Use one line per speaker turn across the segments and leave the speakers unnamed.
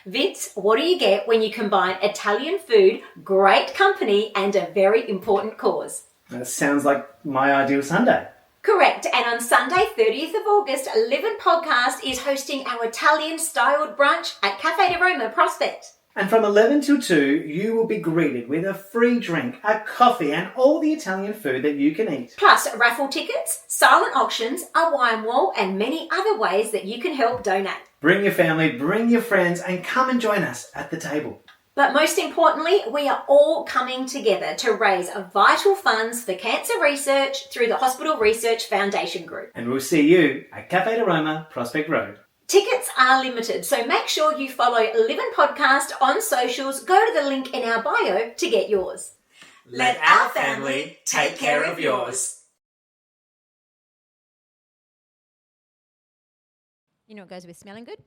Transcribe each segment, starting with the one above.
Vince, what do you get when you combine Italian food, great company, and a very important cause?
That sounds like my ideal Sunday.
Correct. And on Sunday, 30th of August, Livin' Podcast is hosting our Italian-styled brunch at Cafe di Roma, Prospect.
And from 11 till 2, you will be greeted with a free drink, a coffee, and all the Italian food that you can eat.
Plus raffle tickets, silent auctions, a wine wall, and many other ways that you can help donate.
Bring your family, bring your friends, and come and join us at the table.
But most importantly, we are all coming together to raise vital funds for cancer research through the Hospital Research Foundation Group.
And we'll see you at Cafe di Roma, Prospect Road.
Tickets are limited, so make sure you follow Livin' Podcast on socials. Go to the link in our bio to get yours.
Let our family take care of yours.
You know what goes with smelling good?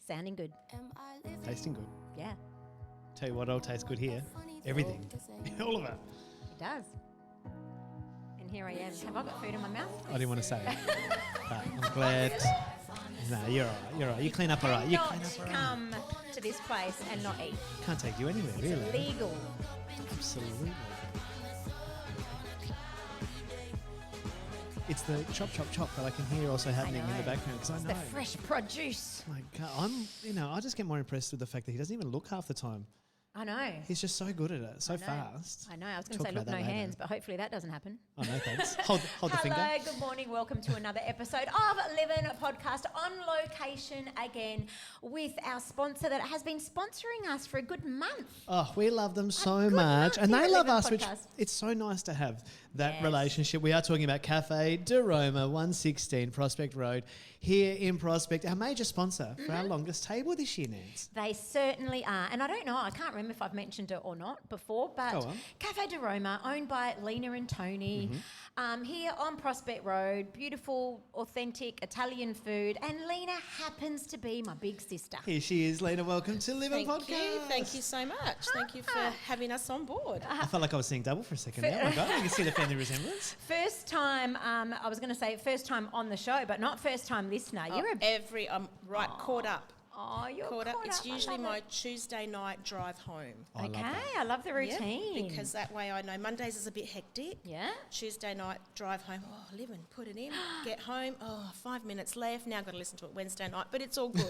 Sounding good.
Tasting good.
Yeah,
Tell you what all tastes good here. Everything. All of it.
it does. And here I am. Have I got food in my mouth?
I didn't want to say it. But I'm glad. No, you're all right. You're all right. You clean up all right. You
Cannot
clean up all right.
come to this place and not eat.
Can't take you anywhere,
It's
really.
illegal.
Absolutely. It's the chop, chop, chop that I can hear also happening in the
know.
background because I
It's
know.
the fresh produce.
My God, I just get more impressed with the fact that he doesn't even look half the time.
I know.
He's just so good at it, so
I know.
fast.
I know. I was going
Talk
to say,
about
look, no
that later.
hands, but hopefully that doesn't happen.
Oh, no thanks. Hold the finger.
Hello, good morning. Welcome to another episode of Livin' Podcast on location again with our sponsor that has been sponsoring us for a good month.
Oh, we love them so
good
much.
month
And
here
they
at
love
Livin'
us, which
Podcast.
it's so nice to have that
Yes.
relationship. We are talking about Cafe di Roma, 116 Prospect Road, here in Prospect, our major sponsor for our longest table this year, Nance.
They certainly are. And I don't know, I can't remember if I've mentioned it or not before,
Go
but
on.
Cafe di Roma, owned by Lena and Tony, here on Prospect Road, beautiful, authentic Italian food. And Lena happens to be my big sister.
Here she is, Lena. Welcome to Livin'
Thank
Podcast.
you. Thank you so much. Thank you for having us on board.
I felt like I was seeing double for a second there. Oh my God, you can see the family resemblance.
First time, I was going to say first time on the show, but not first time listener. You're
I'm right caught up.
you're
Caught up. It's
I
usually
love
my
it.
Tuesday night drive home.
I love
Okay,
that.
I love the
Yeah,
routine.
because that way I know Mondays is a bit hectic.
Yeah.
Tuesday night drive home. Oh, live and put it in. Get home. Oh, 5 minutes left. Now I've got to listen to it Wednesday night, but it's all good.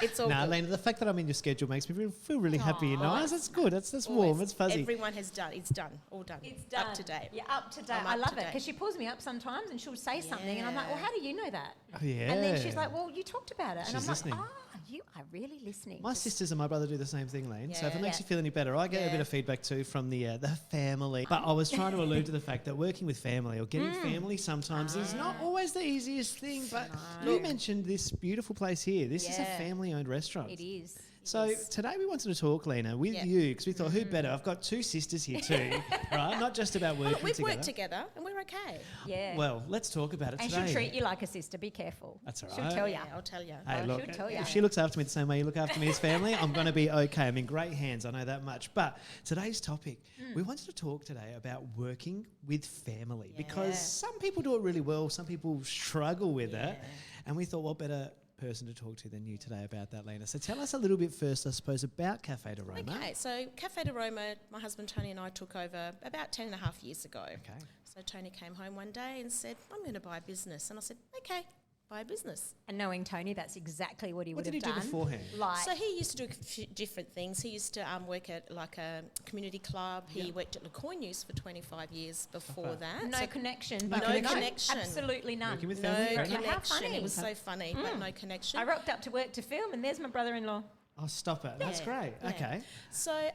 It's all
Nah,
good.
Lena, the fact that I'm in your schedule makes me feel really happy and nice. That's good. That's warm.
Always.
It's fuzzy.
Everyone has done. It's done. All done.
It's done.
Up to date.
Yeah, up to date.
I'm
I
up
love
to
it
date.
because she pulls me up sometimes and she'll say something, and I'm like, well,
Yeah.
how do you know that?
Oh, yeah.
And then she's like, well, you talked about it, and
She's
I'm
listening.
like, you are really listening.
My sisters and my brother do the same thing, Lane. So if it
Yeah.
makes you feel any better, I get a bit
Yeah.
of feedback too from the family. But I was trying to allude to the fact that working with family or getting family sometimes is not always the easiest thing. But you mentioned this beautiful place here. This is a
Yeah.
family-owned restaurant.
It is.
So today we wanted to talk, Lena, with
Yeah.
you because we thought, who better? I've got two sisters here too, right? Not just about working
We've
together.
worked together and we're okay.
Yeah.
Well, let's talk about it
and
today.
she'll treat you like a sister. Be careful.
That's all
She'll
right.
tell you.
Yeah, I'll tell you.
Hey,
Oh,
look,
she'll tell ya.
if she looks after me the same way you look after me as family, I'm going to be okay. I'm in great hands. I know that much. But today's topic, we wanted to talk today about working with family because
Yeah.
some people do it really well, some people struggle with it. And we thought, what better person to talk to than you today about that, Lena? So tell us a little bit first, I suppose, about Cafe di Roma.
Okay, so Cafe di Roma, my husband Tony and I took over about 10 and a half years ago.
Okay.
So Tony came home one day and said, I'm going to buy a business. And I said, okay, buy a business.
And knowing Tony, that's exactly what he
What
would
did
have
he do
done.
beforehand?
Like,
So he used to do a few different things. He used to work at like a community club. He worked at Le Cornus for 25 years before that.
no
So
connection.
No
but
connection.
Absolutely none.
Working with
no
family, very nice.
How
connection.
funny.
It was so funny, but no connection.
I rocked up to work to film, and there's my brother-in-law.
Oh, stop it. That's
Yeah.
great.
Yeah.
Okay.
So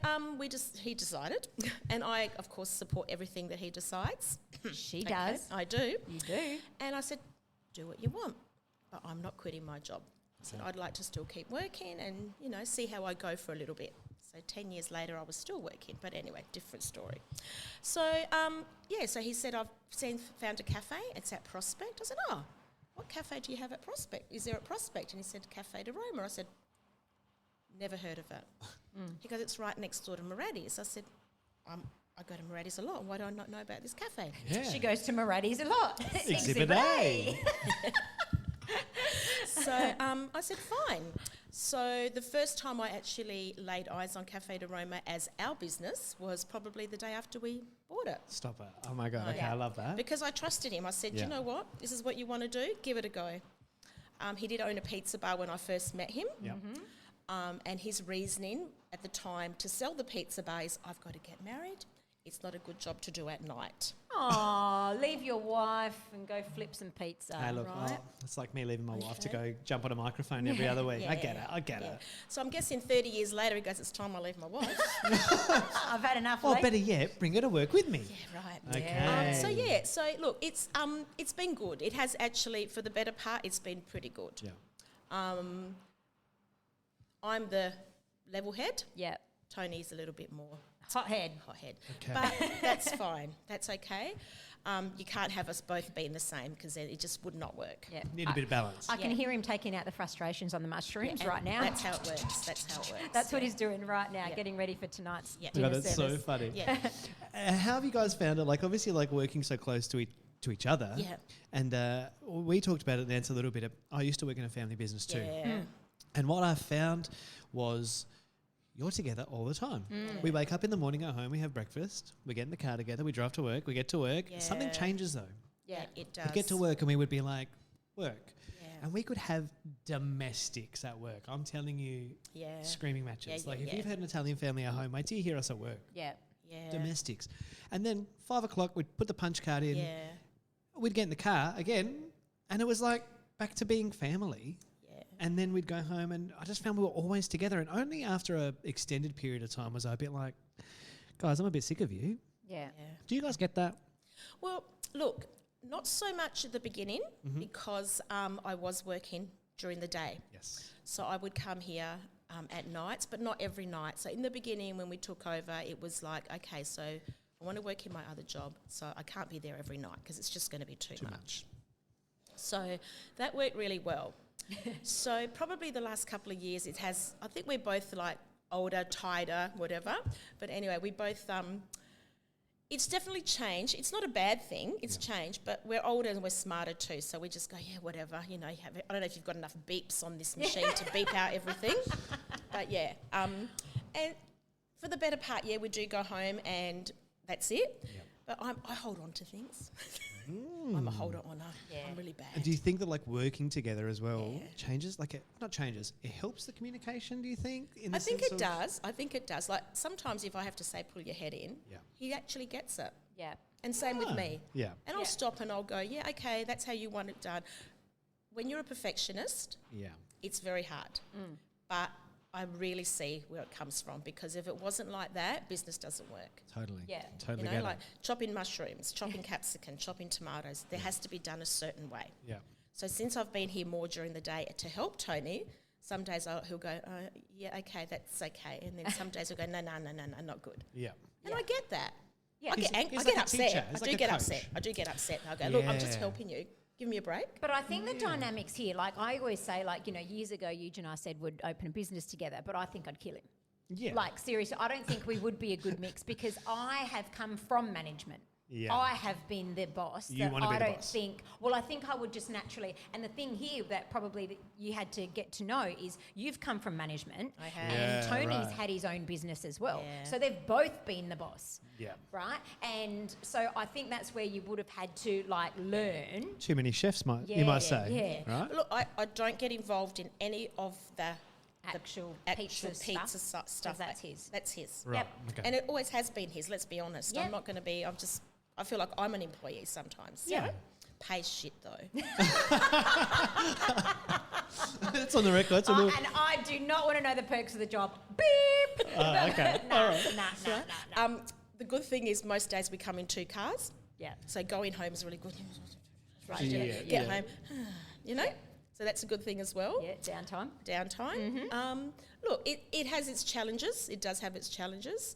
he decided, and I, of course, support everything that he decides.
She
Okay,
does.
I do.
You do.
And I said, do what you want, but I'm not quitting my job. I said, I'd like to still keep working and, see how I go for a little bit. So 10 years later, I was still working. But anyway, different story. So, so he said, I've found a cafe. It's at Prospect. I said, oh, what cafe do you have at Prospect? Is there at Prospect? And he said, Cafe di Roma. I said, never heard of it. He goes, it's right next door to Moratti's. I said, I go to Moratti's a lot. Why do I not know about this cafe?
Yeah.
She goes to Moratti's a lot.
Exhibit A.
So I said, fine. So the first time I actually laid eyes on Cafe de Roma as our business was probably the day after we bought it.
Stop it. Oh my God. Okay,
Yeah.
I love that.
Because I trusted him. I said,
Yeah.
you know what? This is what you want to do? Give it a go. He did own a pizza bar when I first met him.
Yep.
And his reasoning at the time to sell the pizza bar is, I've got to get married. It's not a good job to do at night.
Oh, leave your wife and go flip some pizza.
Hey, look,
right?
it's like me leaving my wife to
Okay.
go jump on a microphone every other week. I get it. I get
yeah.
it.
So I'm guessing 30 years later, he goes, it's time I leave my wife.
I've had enough.
Or
Lee.
better yet, bring her to work with me.
Yeah, right.
Okay.
So look, it's been good. It has actually, for the better part, it's been pretty good.
Yeah.
I'm the level head.
Yeah.
Tony's a little bit more
Hothead.
hothead.
Okay.
But that's fine. That's okay. You can't have us both being the same because it just would not work.
Yeah.
Need a bit of balance.
I can
Yeah.
hear him taking out the frustrations on the mushrooms
And
right now.
That's how it works. That's how it works.
That's what he's doing right now,
Yeah.
getting ready for tonight's
Yeah.
dinner
God, that's so
service.
funny.
Yeah.
How have you guys found it? Like, obviously, like working so close to each other.
Yeah.
And we talked about it, Nance, a little bit. I used to work in a family business too.
Yeah.
And what I found was you're together all the time. We wake up in the morning, go home, we have breakfast, we get in the car together, we drive to work, we get to work. Something
Yeah.
changes though.
Yeah.
It does.
We get to work and we would be like, work.
Yeah.
And we could have domestics at work. I'm telling you,
Yeah.
screaming matches.
Yeah,
Like
yeah,
if
yeah.
you've had an Italian family at home, wait till you hear us at work.
Yeah.
Yeah.
Domestics. And then 5 o'clock, we'd put the punch card in.
Yeah.
We'd get in the car again, and it was like back to being family.
Yeah.
And then we'd go home, and I just found we were always together. And only after a extended period of time was I a bit like, guys, I'm a bit sick of you.
Yeah.
Yeah.
Do you guys get that?
Well, look, not so much at the beginning because I was working during the day.
Yes.
So I would come here at nights, but not every night. So in the beginning, when we took over, it was like, okay, so I want to work in my other job, so I can't be there every night because it's just going to be too much. So that worked really well. So probably the last couple of years, it has. I think we're both like older, tighter, whatever. But anyway, we both. It's definitely changed. It's not a bad thing. It's changed, but we're older and we're smarter too. So we just go, yeah, whatever. You know, I don't know if you've got enough beeps on this machine to beep out everything, but yeah. And for the better part, yeah, we do go home and that's it.
Yep.
But I hold on to things. I'm a holder honor.
Yeah.
I'm really bad.
And do you think that like working together as well
Yeah.
changes? Like not changes. It helps the communication. Do you think? In
I
the
think
sense
it
of-
does. I think it does. Like sometimes if I have to say pull your head in,
Yeah.
he actually gets it.
Yeah.
And same with
Ah,
me.
Yeah.
And I'll stop and I'll go, yeah, okay, that's how you want it done. When you're a perfectionist,
Yeah.
it's very hard. But I really see where it comes from because if it wasn't like that, business doesn't work.
Totally.
Yeah.
Totally
You know,
get
like
it.
chopping mushrooms, chopping capsicum, chopping tomatoes, there has to be done a certain way.
Yeah.
So since I've been here more during the day to help Tony, some days he'll go, yeah, okay, that's okay. And then some days he'll go, no, not good.
Yeah.
And I get that.
Yeah.
I get,
He's
I
like
get
a
upset.
teacher. He's
I
like
do
a
get
coach.
upset. I do get upset. And I go, look, I'm just
Yeah.
helping you. Give me a break.
But I think the dynamics here, like I always say, like, you know, years ago, Euge and I said we'd open a business together, but I think I'd kill him.
Yeah.
Like, seriously, I don't think we would be a good mix because I have come from management.
Yeah.
I have been the boss.
You
that
wanna be
I
the
don't
boss.
think. Well, I think I would just naturally. And the thing here that probably that you had to get to know is you've come from management,
I have.
and
Yeah,
Tony's
right.
had his own business as well.
Yeah.
So they've both been the boss.
Yeah.
Right, and so I think that's where you would have had to like learn.
Too many chefs, you
Yeah,
might say.
yeah.
Right.
Look, I don't get involved in any of the
Actual
actual
pizza
pizza
stuff,
stuff.
'cause that's his.
That's his.
Right.
Yep.
Okay.
And it always has been his, let's be honest.
Yep.
I'm not going to be, I feel like I'm an employee sometimes.
Yeah.
Pays shit though.
It's on the record. It's on the
And I do not want to know the perks of the job. Beep.
okay.
Nah.
The good thing is most days we come in 2 cars.
Yeah.
So going home is really good.
Right.
Yeah.
Get home, you know? So that's a good thing as well.
Yeah. Downtime.
Downtime. Look, it has its challenges. It does have its challenges.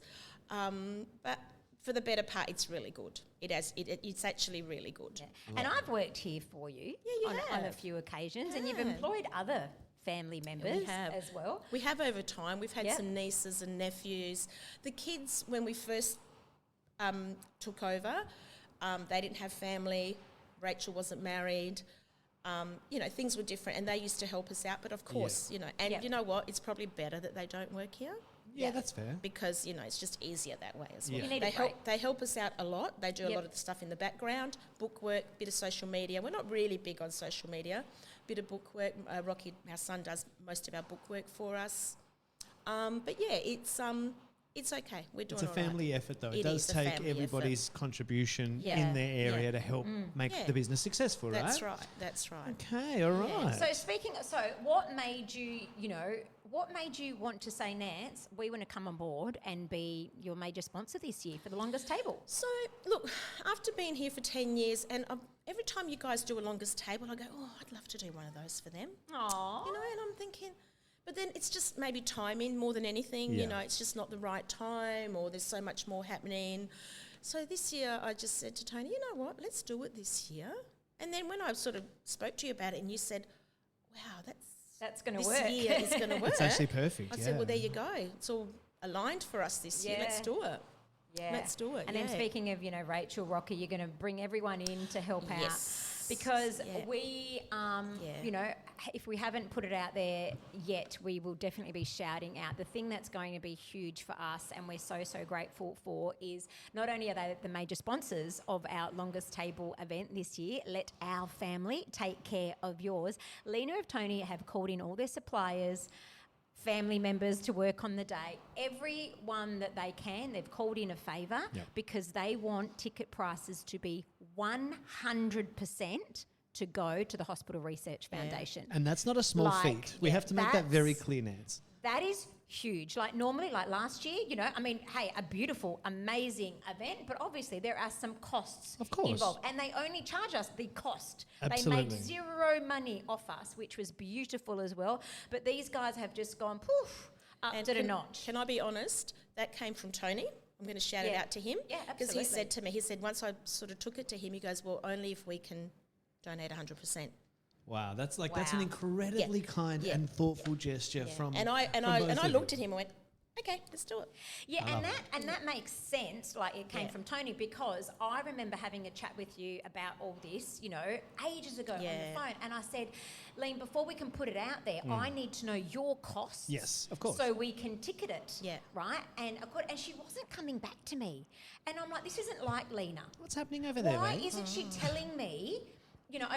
But for the better part, it's really good. It's actually really good.
Yeah. And I've worked here for you,
you
on a
have.
few occasions, and you've
Yeah.
employed other family members
have.
as well.
We have over time. We've had
Yep.
some nieces and nephews. The kids, when we first took over, they didn't have family. Rachel wasn't married. You know, things were different, and they used to help us out. But of course, you know, and
Yep.
you know what? It's probably better that they don't work here
Yeah, that's fair.
because, you know, it's just easier that way as well.
Yeah.
You need
They
a break.
they help us out a lot. They do a
Yep.
lot of the stuff in the background, book work, bit of social media. We're not really big on social media. Bit of book work. Rocky, our son, does most of our book work for us. But yeah, it's okay. We're doing
It's a
all right.
family effort, though. It
It
does
is a
take
family
everybody's contribution
Yeah.
in their area
Yeah.
to help make
Yeah.
the business successful, right?
That's right. That's right.
Okay, all right.
So what made you, what made you want to say, Nance, we want to come on board and be your major sponsor this year for the longest table?
So, look, after being here for 10 years, and every time you guys do a longest table, I go, oh, I'd love to do one of those for them.
Aww.
You know, and I'm thinking, but then it's just maybe timing more than anything.
Yeah.
You know, it's just not the right time, or there's so much more happening. So this year I just said to Tony, you know what, let's do it this year. And then when I sort of spoke to you about it and you said, wow,
That's going to
this
work.
year is going to work.
It's actually perfect.
I
yeah.
said, well, there you go. It's all aligned for us this year. Let's
Yeah.
do it.
Yeah.
Let's do it,
And then
yeah.
speaking of, Rachel, Rocky, you're going to bring everyone in to help out.
Yes.
Because
Yeah.
we,
Yeah.
if we haven't put it out there yet, we will definitely be shouting out. The thing that's going to be huge for us, and we're so, so grateful for, is not only are they the major sponsors of our longest table event this year, Let Our Family Take Care of Yours. Lena of Tony have called in all their suppliers, family members to work on the day. Everyone that they can, they've called in a favour
Yep.
because they want ticket prices to be 100% to go to the Hospital Research Foundation.
And that's not a small
Like,
feat. We
yeah,
have to make that very
that's-
clear, Nance.
That is huge. Like normally, like last year, hey, a beautiful, amazing event, but obviously there are some costs
Of course.
involved. And they only charge us the cost. They
Absolutely.
made zero money off us, which was beautiful as well. But these guys have just gone poof up
And
to the
can-
notch.
Can I be honest? That came from Tony. I'm going to shout it
Yeah.
out to him.
Yeah,
Because he
absolutely.
said to me, he said, once I sort of took it to him, he goes, well, only if we can donate 100%.
Wow, that's an
Wow.
incredibly kind
Yeah.
and thoughtful gesture from
And I
from
I
both of
looked
you.
at him and went, okay, let's do it.
Yeah,
I love
and that makes sense. Like it came
Yeah.
from Tony because I remember having a chat with you about all this, ages ago on
Yeah.
the phone. And I said, Lean, before we can put it out there, I need to know your costs.
Yes, of course.
So we can ticket it.
Yeah.
Right. And she wasn't coming back to me, and I'm like, this isn't like Lena.
What's happening over there,
Why
mate?
isn't she telling me?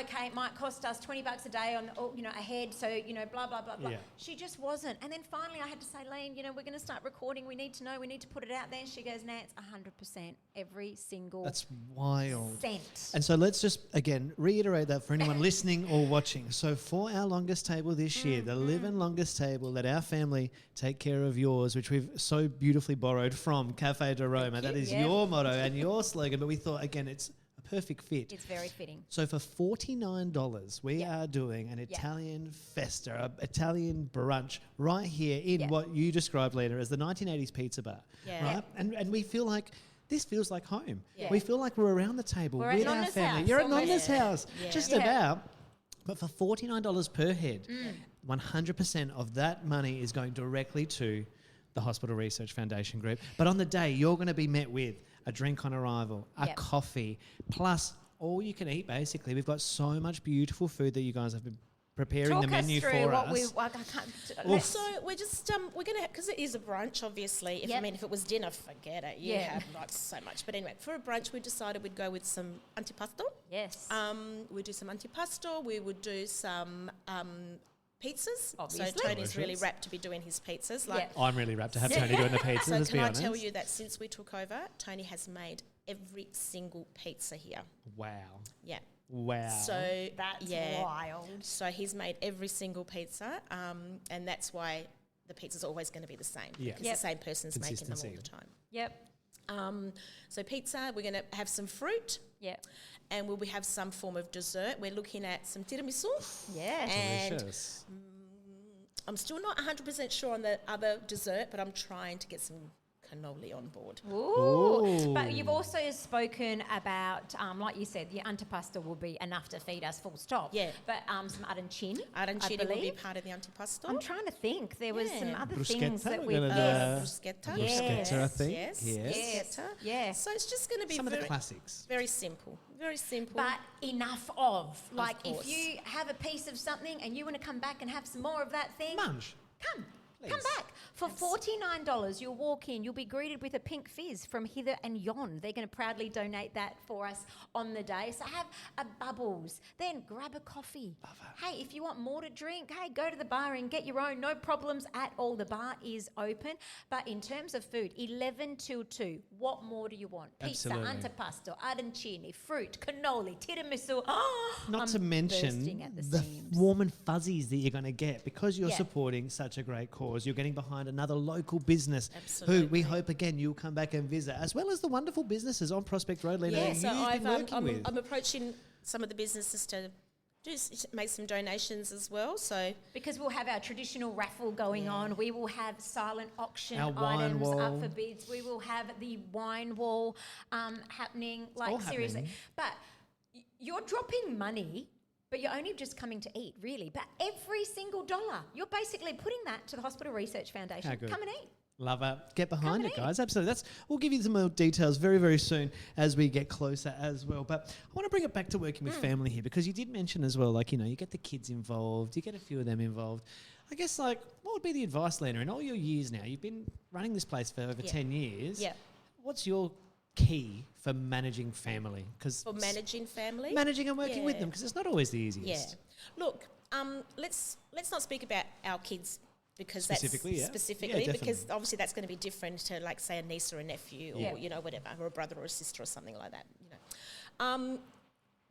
Okay, it might cost us $20 a day a head, so, blah, blah, blah, blah.
Yeah.
She just wasn't. And then finally I had to say, Lane, we're going to start recording. We need to know. We need to put it out there. And she goes, Nance, 100%. Every single
That's wild.
cent.
And so let's just, again, reiterate that for anyone listening or watching. So for our longest table this year, the Live and Longest Table, Let Our Family Take Care of Yours, which we've so beautifully borrowed from Cafe de Roma. That is
Yeah.
your motto and your slogan. But we thought, again, it's a perfect fit.
It's very fitting.
So for $49, we
Yeah.
are doing an
Yeah.
Italian festa, an Italian brunch right here in
Yeah.
what you described later as the 1980s pizza bar.
Yeah.
Right? And we feel like this feels like home.
Yeah.
We feel like we're around the table
We're at
with our
Nonna's
family.
house
You're at
almost.
Nonna's
Yeah.
house,
Yeah.
just
Yeah.
about. But for $49 per head, 100% of that money is going directly to the Hospital Research Foundation group. But on the day, you're going to be met with a drink on arrival, a
Yep.
coffee, plus all you can eat, basically. We've got so much beautiful food that you guys have been preparing
Talk
the menu
us through
for
what
us.
I can't. let's-
So we're just we're gonna because it is a brunch, obviously.
Yep.
If it was dinner, forget it. You
Yeah.
have like so much. But anyway, for a brunch, we decided we'd go with some antipasto.
Yes.
We'd do some antipasto. We would do some pizzas.
Obviously.
So Tony's really
Delicious.
rapt to be doing his pizzas.
Yeah.
Like,
I'm really rapt to have Tony doing the pizza,
so
let's
can
be
I
honest.
tell you that since we took over, Tony has made every single pizza here.
Wow.
Yeah.
Wow.
So
That's
yeah.
wild.
So he's made every single pizza, and that's why the pizza's always going to be the same.
Yeah.
Because
Yep.
the same person's making them all
Consistency.
the time.
Yep.
So pizza, we're going to have some fruit,
Yep.
and we'll have some form of dessert. We're looking at some tiramisu.
Yeah.
And
Delicious.
I'm still not 100% sure on the other dessert, but I'm trying to get some cannoli on board.
Ooh. But
Ooh.
you've also spoken about, like you said, the antipasta will be enough to feed us full stop.
Yeah.
But some arancini,
Arancini
I
will be
believe.
part of the antipasto.
I'm trying to think. There was some
Yeah.
other
Bruschetta,
things that
we're
we've...
gonna
Yes.
Bruschetta.
Yes.
Bruschetta, I think.
Yes.
Yes.
Yes.
Bruschetta.
Yes.
So it's just going to be
Some of the
very,
classics.
very simple. Very simple.
But enough of. Like, if
course.
you have a piece of something and you want to come back and have some more of that thing,
Munch.
come
Please.
back. For $49, you'll walk in, you'll be greeted with a pink fizz from Hither and Yon. They're going to proudly donate that for us on the day. So have a bubbles, then grab a coffee. Hey, if you want more to drink, hey, go to the bar and get your own. No problems at all. The bar is open. But in terms of food, 11 till 2, what more do you want? Pizza,
Absolutely.
antipasto, arancini, fruit, cannoli, tiramisu.
Not
I'm
to mention
bursting at the
the
seams.
warm and fuzzies that you're going to get because you're
Yeah.
supporting such a great cause. You're getting behind another local business who
Absolutely.
we hope again you'll come back and visit, as well as the wonderful businesses on Prospect Road, Lena,
yeah,
that
so
you've been working with.
I'm approaching some of the businesses to make some donations as well. So
Because we'll have our traditional raffle going on. We will have silent auction
Our wine
items
wall.
up for bids. We will have the wine wall happening. Like,
all
seriously.
happening.
But you're dropping money, but you're only just coming to eat, really. But every single dollar, you're basically putting that to the Hospital Research Foundation.
How good.
Come and eat.
Love it. Get behind
and
it,
eat.
guys. Absolutely. We'll give you some more details very, very soon as we get closer as well. But I want to bring it back to working with family here because you did mention as well, like, you get the kids involved, you get a few of them involved. I guess, like, what would be the advice, Lena, in all your years now? You've been running this place for over 10 years.
Yeah.
What's your key for managing family? Because
for managing family.
managing and working with
Yeah.
them, because it's not always the
Yeah.
easiest.
Look, let's not speak about our kids because
Specifically, yeah.
that's specifically
Yeah,
because
definitely.
obviously that's going to be different to, like, say, a niece or a nephew or
Yeah.
whatever, or a brother or a sister or something like that.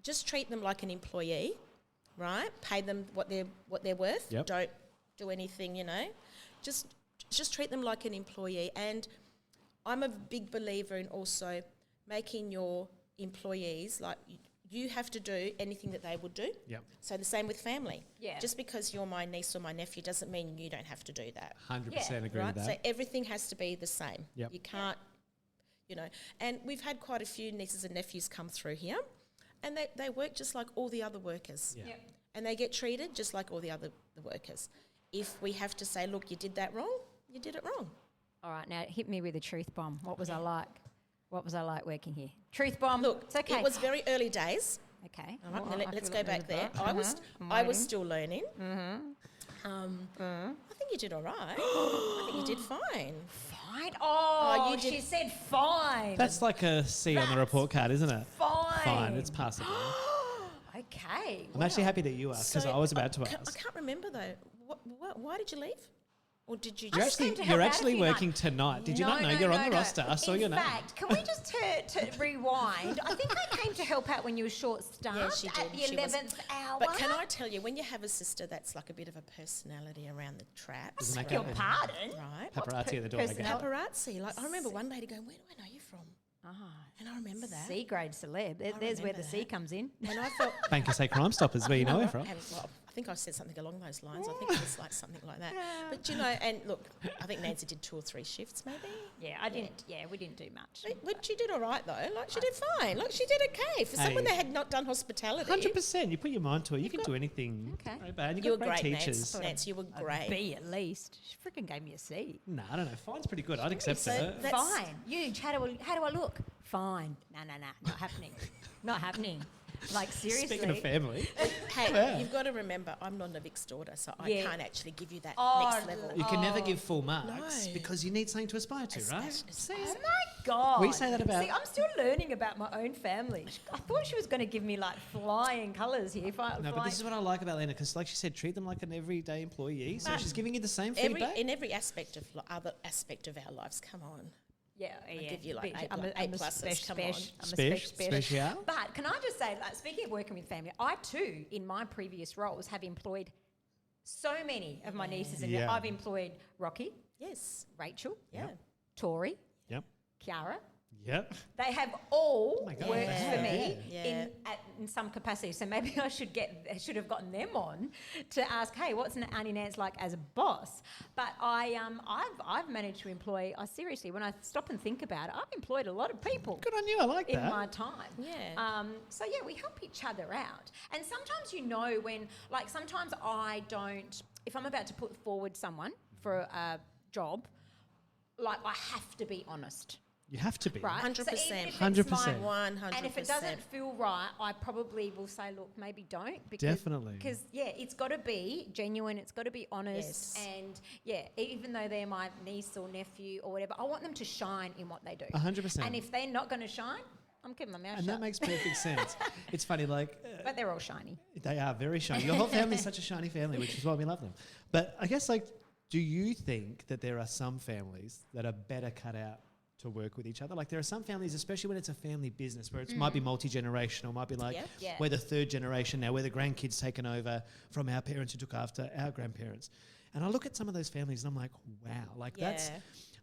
Just treat them like an employee, right? Pay them what they're worth.
Yep.
Don't do anything, Just treat them like an employee. And I'm a big believer in also making your employees like. You have to do anything that they would do.
Yep.
So the same with family.
Yeah.
Just because you're my niece or my nephew doesn't mean you don't have to do that.
100% agree
Right?
with
So
that.
everything has to be the same.
Yep.
You can't, And we've had quite a few nieces and nephews come through here, and they work just like all the other workers.
Yeah.
Yep.
And they get treated just like all the other workers. If we have to say, look, you did that wrong, you did it wrong.
All right, now hit me with a truth bomb. What was I like? What was I like working here? Truth bomb.
Look,
it's okay.
it was very early days.
Okay.
All right,
Well,
now
I
let's
feel
go
a
back
bit
there.
of that. I'm
I was
waiting.
still learning. I think you did all right. I think you did fine.
Fine. Oh,
you
she
did-
said fine.
That's like a C on the
That's
report card, isn't it?
fine.
Fine, it's passable.
Okay.
I'm actually happy that you asked because I was about to
I
ask.
can't remember though. Why did you leave? Or did you
You're
just...
came to
actually,
help
you're
out a
actually
few
working
nights.
tonight. Did you not know you're on the roster? I saw your name.
In fact, can we just to rewind? I think I came to help out when you were short-staffed
Yeah, she
at
did.
the
She was.
11th hour.
But can I tell you, when you have a sister that's like a bit of a personality around the traps,
Doesn't make
Your
it-
pardon?
right?
Paparazzi at the door, I guess.
personnel-
Paparazzi. Like, I remember one lady going, where do I know you from? And I remember that.
C-grade celeb. There's where the
remember
C
that.
comes in.
And I felt...
Bank say Crime Stoppers, where you know it from.
And, well, I think I said something along those lines. I think it was like something like that. But, and look, I think Nancy did 2 or 3 shifts maybe.
Yeah, I didn't. Yeah, we didn't do much.
But she did all right though. Like, she did fine. Like, she did okay. For someone
Hey.
that had not done hospitality.
100%. You put your mind to it. You can do anything.
Okay.
Very bad. You
You were
got great
great,
teachers.
Nance. You were great.
B at least. She freaking gave me a C.
No, I don't know. Fine's pretty good. I'd accept
So
it.
that's-
Fine. Huge. How do I look? Fine. No. Not happening. Not happening. Like, seriously.
Speaking of family,
Hey,
Yeah.
you've got to remember, I'm not a Vic's daughter, so I
Yeah.
can't actually give you that
Oh,
next level.
you can never give full marks
No.
because you need something to aspire to, right?
Especially-
Oh my God.
We say that about-
See, I'm still learning about my own family. I thought she was going to give me like flying colours here.
No, but this is what I like about Lena because, like she said, treat them like an everyday employee. So
But
she's giving you the same
Every,
feedback.
in every aspect of other aspect of our lives, come on.
Yeah,
give you, like,
bitch,
A
I'm
plu-
I'm
A pluses,
spec-
come
spec-
on.
I'm a
Spec-
spec- spec.
special.
But can I just say, like, speaking of working with family, I too, in my previous roles, have employed so many of my nieces and
Yeah.
I've employed Rocky,
Yes.
Rachel,
Yeah.
Tori,
Yep.
Kiara,
Yep.
They have all
my God,
worked
that's
for me
yeah.
in some capacity. So maybe I should have gotten them on to ask, hey, what's Auntie Nance like as a boss? But I've managed to employ. Seriously, when I stop and think about it, I've employed a lot of people
Good on you. I like
in
that.
my time.
Yeah.
So yeah, we help each other out. And sometimes when, like, sometimes I don't. If I'm about to put forward someone for a job, like, I have to be honest.
You have to be.
Right.
100%.
So if it's
100%.
100%.
and if it doesn't feel right, I probably will say, look, maybe don't. Because,
Definitely.
Because, yeah, it's got to be genuine. It's got to be honest.
Yes.
And, yeah, even though they're my niece or nephew or whatever, I want them to shine in what they do.
100%.
And if they're not going to shine, I'm keeping my mouth
And
shut.
that makes perfect sense. It's funny, like,
But they're all shiny.
they are very shiny. Your whole family is such a shiny family, which is why we love them. But I guess, like, do you think that there are some families that are better cut out to work with each other? Like, there are some families, especially when it's a family business, where it might be multi-generational, might be like,
Yep.
Yeah.
we're the third generation now, we're the grandkids taken over from our parents who took after our grandparents. And I look at some of those families and I'm like, wow, like that's,
Yeah.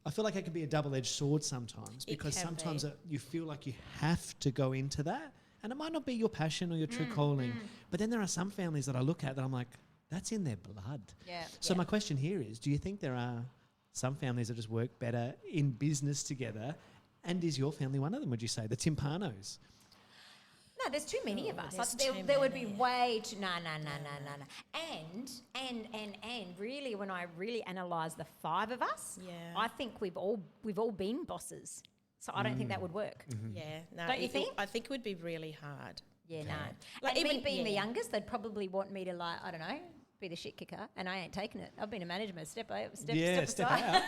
I feel like it can be a double-edged sword sometimes,
It
because
can
sometimes
be.
you feel like you have to go into that, and it might not be your passion or your true calling, but then there are some families that I look at that I'm like, that's in their blood.
Yeah.
So
Yeah.
my question here is, do you think there are some families that just work better in business together? And is your family one of them, would you say? The Timpanos?
No, there's too many of
Oh,
us.
there's
Like,
too
there would be
many.
way too no. And really, when I really analyse the five of us,
Yeah.
I think we've all been bosses. So I don't think that would work.
Mm-hmm.
Yeah. No,
Don't you think?
I think it would be really hard.
Yeah, no.
Like,
And me
even-
being the
yeah.
youngest, they'd probably want me to, like, I don't know, be the shit kicker, and I ain't taking it. I've been a management step
Yeah,
step
step
aside.
out.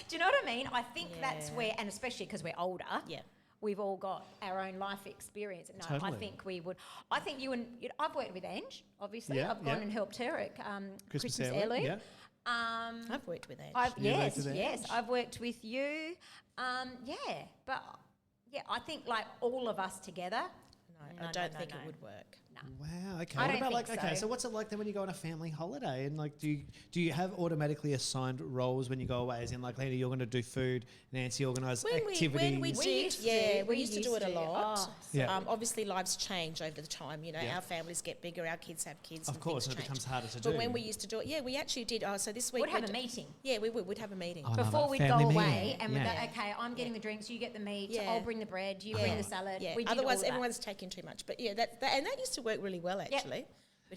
Do you know what I mean? I think that's
Yeah.
where, and especially because we're older,
Yeah.
we've all got our own life experience. No,
Totally.
I think we would. I think I've worked with Ange, obviously.
Yeah,
I've gone
yeah.
and helped her at
Christmas
Christmas
heirloom,
heirloom.
yeah.
I've worked with Ange.
You
Yes,
worked with
yes,
Ange?
I've worked with you. Yeah, but yeah, I think like all of us together.
No, I don't think it would work.
Wow, okay.
I
What
don't
about like,
think
okay,
so.
so what's it like then when you go on a family holiday? And like, do you have automatically assigned roles when you go away? As in, like, Lena, you're going to do food, Nancy organise activities.
When we
used
did, yeah,
to,
we used to do it a lot.
Oh,
Yeah.
Obviously, lives change over the time. You know,
Yeah.
our families get bigger, our kids have kids.
Of
and
course,
things
and it
change.
becomes harder to
But
do.
when we used to do it, yeah, we actually did. Oh, so this week
We'd have
we're
a
d-
meeting.
Yeah, we would. We'd have a meeting.
I love
Before
it.
we'd
Family
go
meeting.
away, and we'd
Yeah.
go, okay, I'm getting the drinks, you get the meat,
Yeah.
I'll bring the bread, you bring the salad.
Yeah.
We did
Otherwise,
all that.
everyone's taking too much. But yeah, and that used to work really well actually.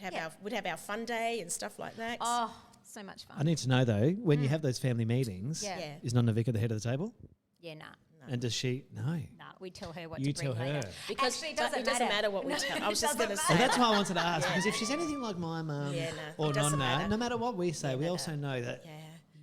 Yeah.
We'd have our fun day and stuff like that.
Oh, so much
I
fun.
need to know though, when you have those family meetings,
Yeah.
Yeah.
is Nonna Vic at the head of the table?
Yeah, nah.
And does she? No.
Nah, we tell her what
You
to bring
tell
later.
her.
Because
Actually,
it doesn't matter what we tell. I was just going to
doesn't
say.
Well, that's why I wanted to ask, because if she's anything like my mum
Yeah, no,
or
it doesn't
Nonna,
matter.
no matter what we say, we
no,
also know that
Yeah.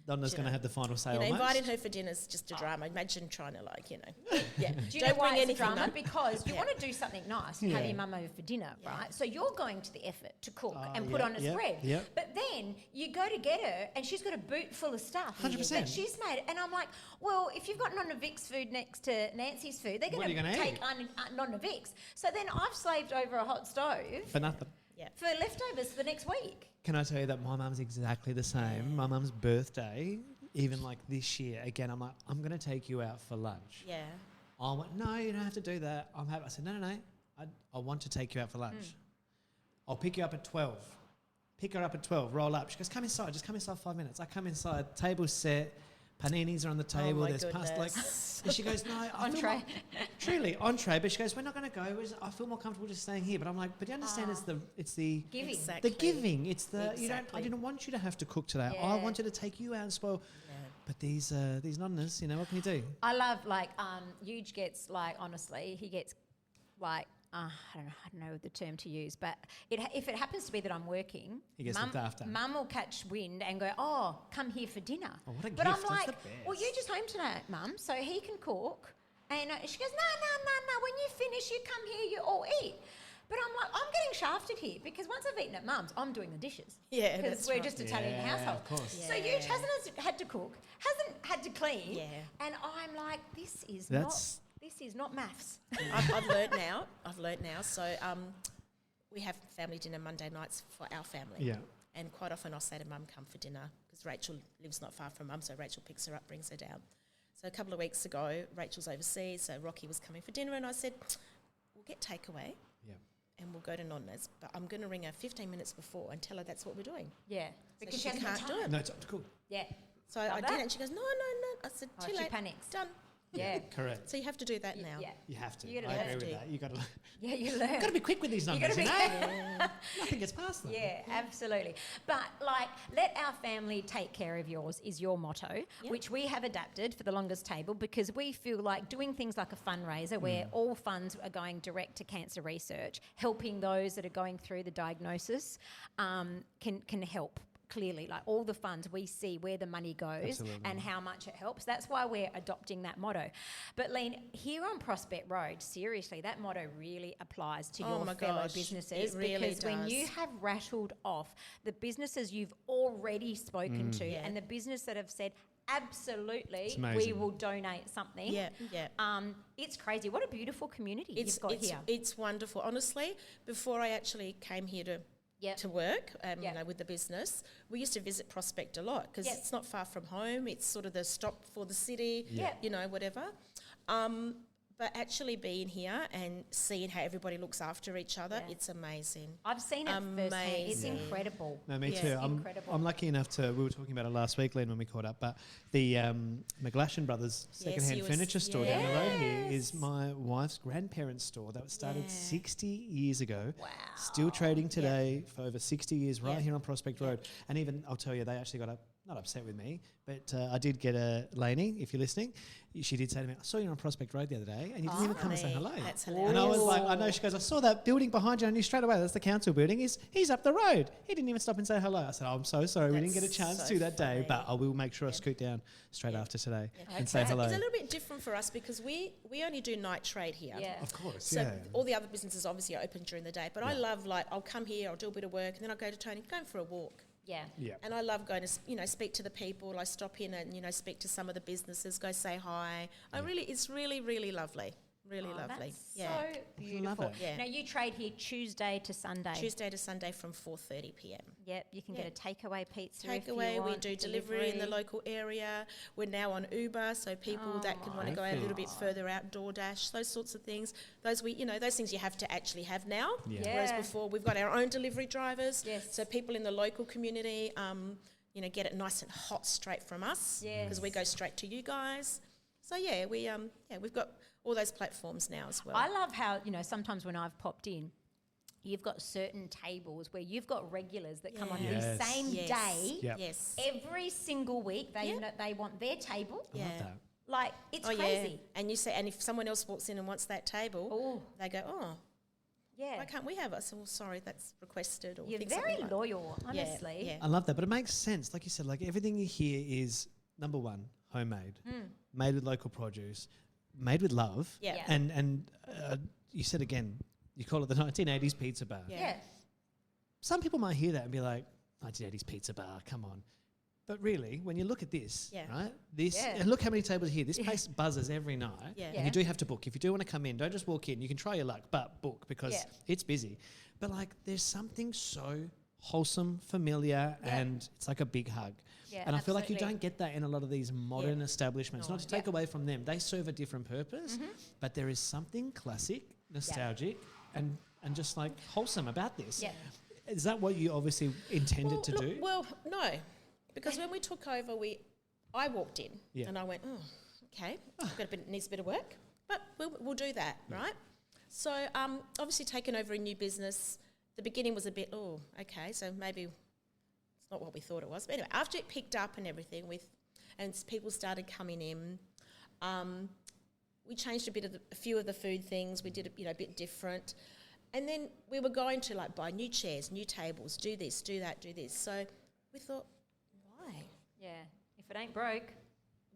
Nonna's
You
going to
know.
have the final say
You know,
almost.
inviting her for dinner is just a drama. Imagine trying to, like, yeah.
Do you know
Don't
why
bring
it's a
anything,
drama?
no.
Because you
Yeah.
want to do something nice. You have
Yeah.
your mum over for dinner, right? So you're going to the effort to cook and
yeah,
put on a
yeah,
spread.
yeah.
But then you go to get her and she's got a boot full of stuff
100%.
that she's made. And I'm like, well, if you've got Nonna Vic's food next to Nancy's food, they're
What
going
are you
to
gonna
take
eat?
Nonna Vic's. So then I've slaved over a hot stove
For nothing.
Yeah.
for leftovers for the next week.
Can I tell you that my mum's exactly the same? My mum's birthday, even like this year, again, I'm like, I'm going to take you out for lunch.
Yeah.
I went, no, you don't have to do that. I'm happy. I said, no. I want to take you out for lunch. I'll pick you up at 12. Pick her up at 12, roll up. She goes, come inside, just come inside 5 minutes. I come inside, table's set, paninis are on the table,
my
there's pasta. Like,
goodness.
and she goes, no, I feel
Entree.
more, truly, entree. But she goes, we're not going to go. I feel more comfortable just staying here. But I'm like, but you understand it's the
Giving.
Exactly.
the giving. It's the you don't. I
Exactly.
didn't want you to have to cook today. I
Yeah.
wanted to take you out and spoil.
Yeah.
But these nonnas, what can you do?
I love like Huge gets like honestly he gets like I don't know the term to use, but if it happens to be that I'm working,
He gets looked after.
Mum will catch wind and go, oh, come here for dinner.
Oh, what a
but
gift.
I'm
That's
like,
the
well,
best.
you're just home tonight, Mum, so he can cook. And she goes, no. When you finish, you come here, you all eat. But I'm like, I'm getting shafted here because once I've eaten at Mum's, I'm doing the dishes.
Yeah,
because
that's
we're
right.
just Italian
Yeah,
household.
of course.
So Huge hasn't had to cook, hasn't had to clean.
Yeah.
And I'm like, this is
That's-
not maths.
I've learnt now. So we have family dinner Monday nights for our family.
Yeah.
And quite often I'll say to Mum, come for dinner, because Rachel lives not far from Mum, so Rachel picks her up, brings her down. So a couple of weeks ago, Rachel's overseas, so Rocky was coming for dinner, and I said, we'll get takeaway
Yeah.
and we'll go to Nonna's, but I'm going to ring her 15 minutes before and tell her that's what we're doing.
Yeah.
So
Because
she
hasn't got
can't do
time.
it.
No, it's cool.
Yeah.
So
Love
I
that.
did, and she goes, no. I said,
Oh,
too
she
late.
panics.
Done.
Yeah.
Correct.
So you have to do that now.
Yeah.
You have to.
You gotta
I
learn
agree with
to.
that. You got to.
Yeah, you learn.
Got to be quick with these
You
numbers.
gotta
You
be-
know? Nothing gets past them.
Yeah, absolutely. But like, let our family take care of yours is your motto,
Yep.
which we have adapted for the longest table because we feel like doing things like a fundraiser where all funds are going direct to cancer research, helping those that are going through the diagnosis, can help. Clearly, like all the funds, we see where the money goes
Absolutely.
and how much it helps. That's why we're adopting that motto. But Lean, here on Prospect Road, seriously, that motto really applies to
Oh
your
my
fellow
gosh,
businesses
it really
because when you
does.
have rattled off the businesses you've already spoken to
Yeah.
and the business that have said, absolutely,
It's
we
amazing.
will donate something.
Yeah, yeah.
It's crazy. What a beautiful community
It's,
you've got
it's,
here.
it's wonderful. Honestly, before I actually came here to
Yep.
to work,
Yep.
you know, with the business, we used to visit Prospect a lot because
Yep.
it's not far from home. It's sort of the stop for the city,
Yeah.
you know, whatever. But actually being here and seeing how everybody looks after each other,
Yeah.
it's amazing.
I've seen it firsthand. It's
Amazing.
incredible.
No, me
Yeah.
too.
It's
I'm
incredible.
lucky enough to. We were talking about it last week, Len, when we caught up. But the McGlashan Brothers secondhand
you were
furniture
s-
store down the road here is
Yes.
my wife's grandparents' store that was started
Yeah.
60 years ago.
Wow.
Still trading today for over 60 years, right
Yeah.
here on Prospect Road. And even I'll tell you, they actually got up. Not upset with me, but I did get a Lainey, if you're listening. She did say to me, I saw you on Prospect Road the other day, and you didn't even come and say
Funny.
hello.
That's
And I was
hilarious.
like, I know. She goes, I saw that building behind you, and I knew straight away that's the council building. He's up the road. He didn't even stop and say hello. I said, oh, I'm so sorry, we didn't get a
That's
chance
so
to that day,
funny.
but I will make sure I
Yeah.
scoot down straight
Yeah.
after today
Yeah.
and say
Okay.
hello.
It's a little bit different for us because we only do night trade here.
Yeah.
Of course,
So
yeah.
all the other businesses obviously are open during the day, but I
Yeah.
love, like, I'll come here, I'll do a bit of work, and then I'll go to Tony, going for a walk.
Yeah.
Yeah.
And I love going to, speak to the people. I stop in and, speak to some of the businesses, go say hi. It's really, really lovely. Really
Oh,
lovely.
That's
Yeah.
so beautiful.
it.
Yeah.
Now you trade here Tuesday to Sunday.
Tuesday to Sunday from 4:30 p.m.
Yep, you can
Yeah.
get a takeaway pizza. if you
Takeaway, we
want,
do delivery in the local area. We're now on Uber, so people that can want to go a little bit further out, DoorDash, those sorts of things. Those things you have to actually have now.
Yeah.
Whereas
Yeah.
before, we've got our own delivery drivers.
Yes.
So people in the local community, get it nice and hot straight from us. Because we
Yes.
go straight to you guys. So yeah, we've got all those platforms now as well.
I love how, sometimes when I've popped in, you've got certain tables where you've got regulars that come on the
Yes.
same
Yes.
day.
Yep.
Yes.
Every single week, they
Yeah.
know they want their table.
I love
Yeah.
that.
Like, it's
Oh
crazy.
yeah, and if someone else walks in and wants that table,
Oh,
they go, oh,
yeah.
why can't we have it? I said, well, sorry, that's requested. Or
You're
things
very
like that.
loyal, honestly.
Yeah.
I love that, but it makes sense. Like you said, like everything you hear is number one, homemade, made with local produce, made with love.
Yeah.
Yeah.
And you said again, you call it the 1980s pizza bar.
Yeah.
Yeah.
Some people might hear that and be like, 1980s pizza bar, come on. But really, when you look at this,
Yeah.
right? This
Yeah.
and look how many tables are here. This place buzzes every night.
Yeah.
And
Yeah.
you do have to book. If you do want to come in, don't just walk in. You can try your luck, but book because
Yeah.
it's busy. But like there's something so wholesome, familiar,
Yeah.
and it's like a big hug.
Yeah,
And I feel like you
absolutely.
don't get that in a lot of these modern establishments.
No.
Not to take
Yeah.
away from them. They serve a different purpose, but there is something classic, nostalgic, and just like wholesome about this.
Yeah.
Is that what you obviously intended to
Look,
do?
Well, no, because when we took over, I walked in
Yeah.
and I went, oh, okay, needs a bit of work, but we'll do that, right? So obviously taking over a new business, the beginning was a bit, oh, okay, so maybe it's not what we thought it was. But anyway, after it picked up and everything, people started coming in, we changed a few of the food things. We did a bit different. And then we were going to like buy new chairs, new tables, do this, do that, do this. So we thought, why?
Yeah. If it ain't broke.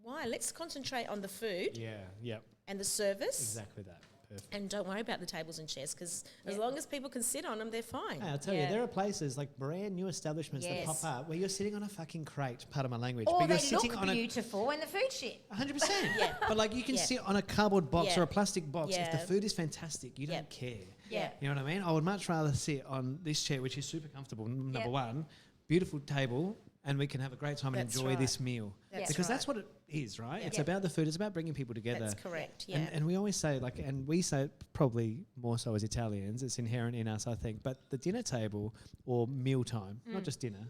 Why? Let's concentrate on the food
Yeah, yep,
and the service
exactly that. Perfect.
and don't worry about the tables and chairs because as
Yeah.
long as people can sit on them, they're fine.
Hey, I'll tell
Yeah.
you, there are places like brand new establishments that
Yes.
pop up where you're sitting on a fucking crate, pardon my language,
Or
but you're
they
sitting
look
on
beautiful and the food shit.
100%.
Yeah.
But like you can
Yeah.
sit on a cardboard box
Yeah.
or a plastic box. If the
Yeah.
food is fantastic, you
Yeah.
don't care.
Yeah.
You know what I mean? I would much rather sit on this chair, which is super comfortable, number
Yeah.
one, beautiful table, and we can have a great time and
That's
enjoy
right.
this meal.
That's
Because
right.
that's what it is, right?
Yeah.
It's
Yeah.
about the food. It's about bringing people together.
That's correct. Yeah.
And we always say, like, and we say it probably more so as Italians, it's inherent in us, I think, but the dinner table or meal time, not just dinner,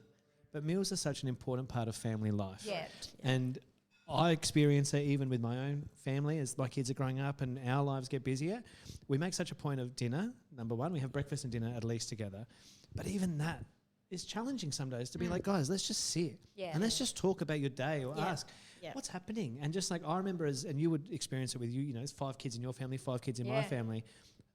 but meals are such an important part of family life.
Yeah.
And I experience it even with my own family as my kids are growing up and our lives get busier. We make such a point of dinner, number one. We have breakfast and dinner at least together. But even that is challenging some days to be like, guys, let's just sit
Yeah.
and let's just talk about your day or
Yeah.
ask,
Yeah.
what's happening? And just like I remember and you would experience it with you, there's 5 kids in your family, 5 kids in my
Yeah.
family.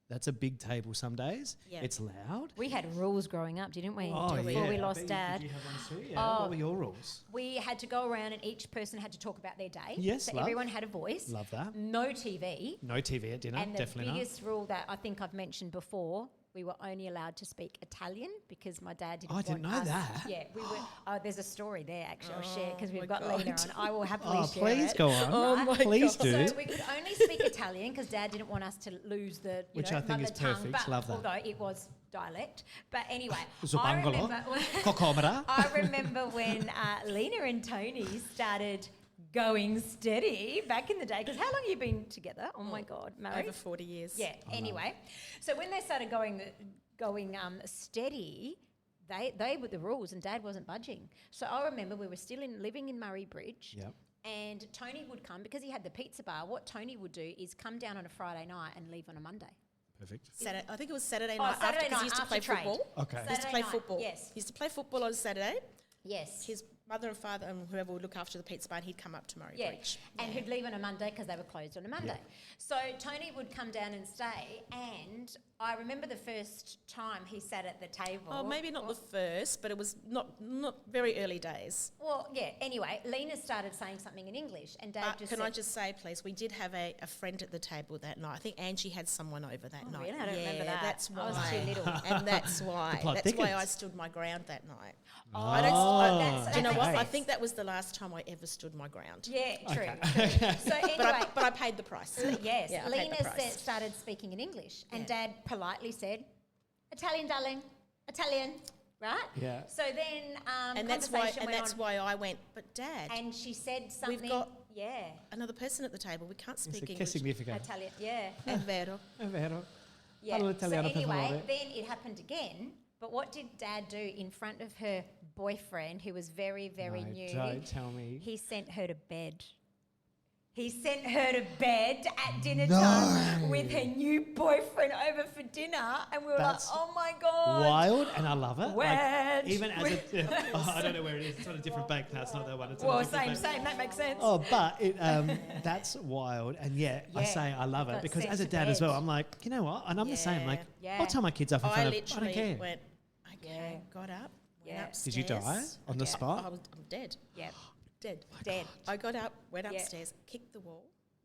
That's a big table some days.
Yeah.
It's loud.
We had rules growing up, didn't we?
Oh,
Before
yeah.
we
I
lost
bet
Dad.
Did you have one too? Yeah.
Oh.
What were your rules?
We had to go around and each person had to talk about their day.
Yes,
So
love.
everyone had a voice.
Love that.
No TV.
No TV at dinner,
And the
definitely not.
biggest rule that I think I've mentioned before, we were only allowed to speak Italian because my dad didn't
I didn't
want
know
us-
that.
Yeah, we were. Oh, there's a story there actually. I'll share because
Oh
we've
my
got
God.
Lena on. I will happily
Oh,
share
please
it.
go on.
Oh
Right?
my
Please
God.
do.
So we could only speak Italian because Dad didn't want us to lose the
Which
know,
I think is
mother tongue,
perfect.
But
Love that.
although it was dialect, but anyway, I
Zubangolo.
remember.
Cocomera.
I remember when Lena and Tony started going steady back in the day. Because how long have you been together? Oh my God, married?
Over 40 years.
Yeah. Anyway, so when they started going steady, they were the rules, and Dad wasn't budging. So I remember we were still living in Murray Bridge.
Yep.
And Tony would come because he had the pizza bar. What Tony would do is come down on a Friday night and leave on a Monday.
Perfect.
I think it was Saturday
Oh,
night
Saturday
after, 'cause
night
he used to
after
play
trade.
football.
Okay.
He used to
Saturday
play
night,
football.
yes.
He used to play football on Saturday.
Yes.
His mother and father and whoever would look after the pizza bar, and he'd come up to Murray
Yeah,
Bridge.
and he'd leave on a Monday because they were closed on a Monday. So Tony would come down and stay, and I remember the first time he sat at the table.
Oh, maybe not the first, but it was not very early days.
Well, yeah. Anyway, Lena started saying something in English, and Dad
But
just
can
said,
I just say, please, we did have a friend at the table that night. I think Angie had someone over that night.
really? I don't remember that.
That's
I
why.
was too little.
And that's why.
plot
That's why I
thickens.
stood my ground that night.
Oh,
I don't.
that's-
Do you know
that
what?
makes
I
sense.
think that was the last time I ever stood my ground.
Yeah, true. So anyway,
But I paid the price.
yes,
Yeah, I paid the
Lena
price.
started speaking in English, and
Yeah.
Dad politely said, "Italian, darling, Italian," right?
Yeah.
So then,
And that's why.
conversation
And
went
that's
on,
why I went. But Dad,
and she said something.
got-
yeah,
another person at the table. We can't speak
Che
English.
significa?
Italian. Yeah.
È vero.
È vero.
Yeah.
Parlo
So
italiano, per
anyway,
favore.
then it happened again. But what did Dad do in front of her boyfriend, who was very, very
No,
new?
don't tell me.
He sent her to bed. He sent her to bed at dinner time with her new boyfriend over for dinner, and we were
That's
like, "Oh my God!"
Wild, and I love it.
Wedge.
Even as a, I don't know where it is. It's on a different bank. No, it's not that one. It's on a
Well,
different
same,
bank.
same. That makes sense.
Oh, but it, that's wild, and I
Yeah,
say I love it
got
because
sent
as a
to
dad as
bed.
well, I'm like, you know what, and I'm the same. Like,
Yeah.
I'll tell my kids off in
I
front of. I
literally
don't care.
went. Okay,
Yeah.
got up, went
Yeah.
upstairs.
Did you die on the
Yeah.
spot?
I'm dead.
Yeah,
Dead.
dead.
I got up, went
Yeah.
upstairs, kicked the wall,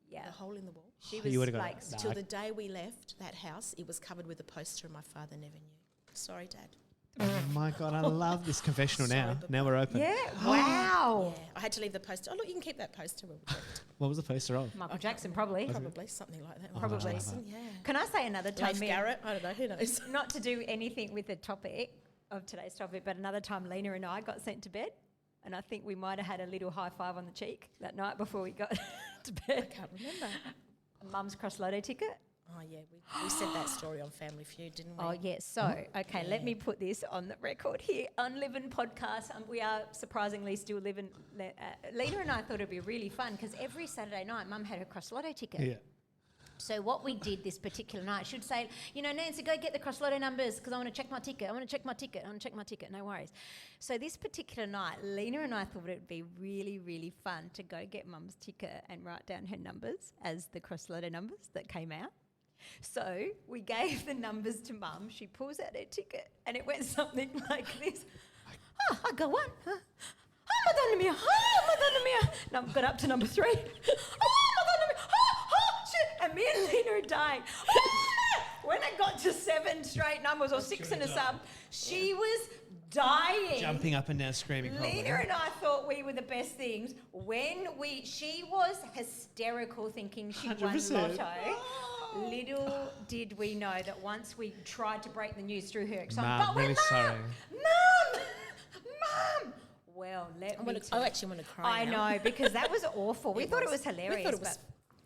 Yeah,
the hole in the wall.
she
You
was
would've got
like,
it. Nah.
Till the day we left that house, it was covered with a poster, and my father never knew. Sorry, Dad.
Oh my god, I love this confessional
Sorry,
now.
Papa.
Now we're open.
"Yeah, wow."
Yeah, I had to leave the poster. Oh, look, you can keep that poster. When we left.
What was the poster of?
Michael Jackson, probably.
Probably something like that.
Probably.
Michael Jackson, yeah.
Can I say another time?
Leif
me-
Garrett. I don't know. Who knows?
Not to do anything with the topic of today's topic, but another time Lena and I got sent to bed, and I think we might have had a little high five on the cheek that night before we got to
I
bed.
can't remember.
Mum's cross lotto ticket.
Oh yeah, we said that story on Family Feud, didn't we?
Oh, yes. So, okay, let me put this on the record here. Unliving podcast. We are surprisingly still living. Lena and I thought it'd be really fun because every Saturday night, Mum had her cross lotto ticket.
Yeah.
So what we did this particular night, she'd say, you know, Nancy, go get the cross lotto numbers because I want to check my ticket. I want to check my ticket. I want to check my ticket. No worries. So this particular night, Lena and I thought it would be really, really fun to go get Mum's ticket and write down her numbers as the cross lotto numbers that came out. So we gave the numbers to Mum. She pulls out her ticket and it went something like this. Oh, I got one. Oh, Madonna mia. Oh, Madonna mia. No, got up to number 3. Oh, Madonna mia. Oh, shit. And me and Lena are dying. When it got to 7 straight numbers or 6 and a sub, she was dying.
Jumping up and down, screaming. probably.
Lena and I thought we were the best things. She was hysterical thinking she won
100%.
lotto. Little did we know that once we tried to break the news through her excitement,
Mum,
but we're
really sorry.
Mum! Well, let
I
me tell you.
actually want to cry
I
now.
know, because that was awful. We thought it was hilarious.
We thought it was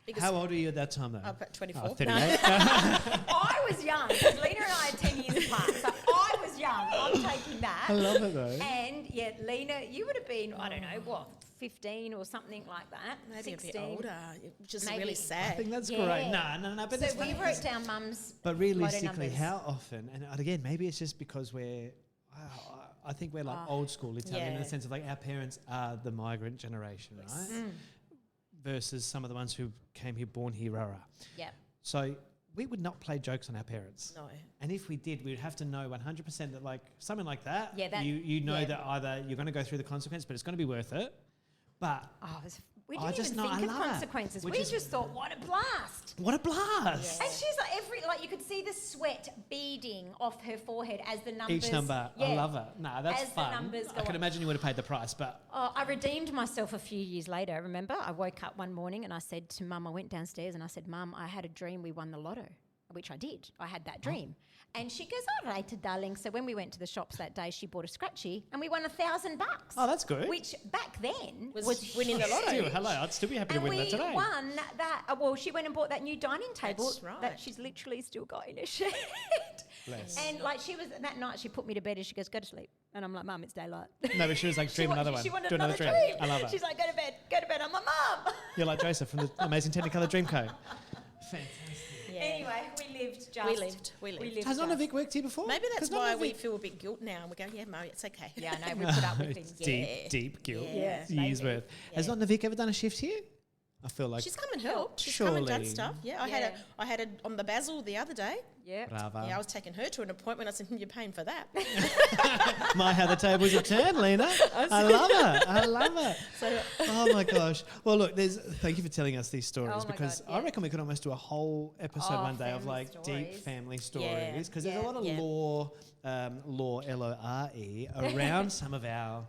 biggest.
How old are you at that time, though?
About 24.
Oh, 38.
I was young, because Lena and I are 10 years apart, so I was young. I'm taking that.
I love it, though.
And yeah, Lena, you would have been, I don't know, what, 15 or something like that?
Maybe
16.
a bit older, which is
Maybe.
really
I
sad.
think that's
Yeah.
great. No. But
So
it's
we
funny
wrote
'cause-
down mum's.
But
load of
realistically,
numbers.
how often? And again, maybe it's just because I think we're like old school Italian in
Yeah.
the sense of like our parents are the migrant generation, right? Versus some of the ones who came here, born here,
Yep.
So we would not play jokes on our parents.
No.
And if we did, we'd have to know 100% that like something like that,
Yeah, that-
you know
yeah.
that either you're going to go through the consequence, but it's going to be worth it. But
We
I
didn't
just
even
know- I
think of
love it.
consequences.
Which
We
is-
just thought, what a blast.
what a blast!
And she's like you could see the sweat beading off her forehead as the numbers.
Each number, I
Yeah.
love it. No, that's
As the
fun.
numbers
I
go
can
up.
imagine you would have paid the price, but
Oh, I redeemed myself a few years later. Remember, I woke up one morning and I said to Mum, I went downstairs and I said, Mum, I had a dream we won the lotto, which I did. I had that dream. And she goes, all right, darling. So when we went to the shops that day, she bought a scratchy and we won $1,000.
oh, that's good.
Which back then
Was
was
winning the lotto.
Still, hello, I'd still be happy
And
to win
we
that today.
won that. Well, she went and bought that new dining table
That's right.
that she's literally still got in her shed.
Bless.
And like she was that night, she put me to bed and she goes, "Go to sleep." And I'm like, "Mum, it's daylight."
No, but she was like, dream
wa-
another one.
She wanted
Do
another
dream.
dream.
I love it.
She's like, "Go to bed, go to bed." I'm like, "Mum."
You're like Joseph from the Amazing Technicolor Dreamcoat. Fantastic.
Yeah. Anyway, we lived just.
We lived.
Has
just.
Nonna Vic worked here before?
Maybe that's
'Cause Nonna
why we
Vic-
feel a bit guilt now. And we go, yeah, Mo, it's okay.
Yeah, I know. We put up with things.
Deep, deep guilt.
Yeah,
Years
maybe.
worth. Has
Yeah.
Nonna Vic ever done a shift here? I feel like
She's come and helped. She's come and done
Surely.
stuff. Yeah,
Yeah.
I had it on the Basil the other day.
Yeah.
bravo.
Yeah, I was taking her to an appointment. I said, you're paying for that.
My, how the tables have turned, Lena. I love it. I love it.
So
Oh my gosh. Well, look, thank you for telling us these stories
Oh my
because
God,
I
yeah.
reckon we could almost do a whole episode
Oh,
one day of
family
like deep
stories.
family
Yeah,
stories because there's a
yeah,
lot of
yeah.
lore, Lore, around some of our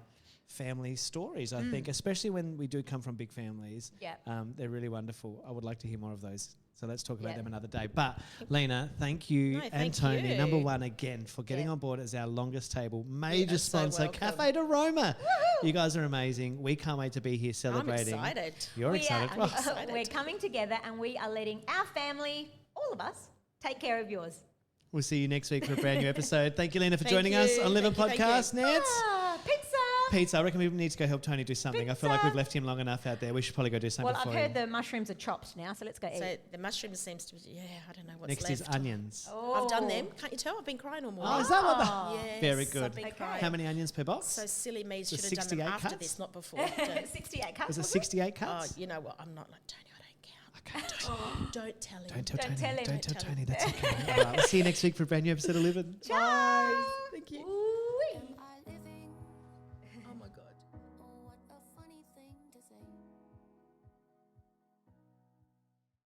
family stories, I think, especially when we do come from big families.
Yeah.
They're really wonderful. I would like to hear more of those. So let's talk about
Yeah.
them another day. But Lena, thank you
No,
and
thank
Tony,
you.
number one again, for getting
Yeah.
on board as our longest table major
You're so
sponsor,
welcome.
Cafe de Roma. You guys are amazing. We can't wait to be here
I'm
celebrating.
excited.
You're excited.
Are,
Oh,
excited.
we're coming together and we are letting our family, all of us, take care of yours.
we'll see you next week for a brand new episode. Thank you, Lena, for
Thank
joining us
you.
on Live a
Thank you,
Podcast. Nance?
Ah, pizza.
Pizza. I reckon we need to go help Tony do something. I feel like
Pizza.
we've left him long enough out there. We should probably go do something
Well, I've
for
heard
him.
the mushrooms are chopped now, so let's go eat.
So the mushroom seems to be, I don't know what's
Next
left.
is onions.
Oh.
I've done them. Can't you tell? I've been crying all morning.
Oh, is that what the...
Yes,
Very
I've
good.
been
Okay.
crying.
How many onions per box?
So silly me
So
should have done them
68
after
cuts?
this, not before. Don't-
68 cups.
Was it
was
68
oh,
cuts?
you know what? I'm not like Tony. I don't count. Don't tell him.
Don't tell
Don't
Tony.
tell him.
Don't tell
Don't tell
Tony.
him.
That's okay. All right, we'll see you next week for a brand new episode of Living.
Ciao.
Thank you.
Ooh-wee.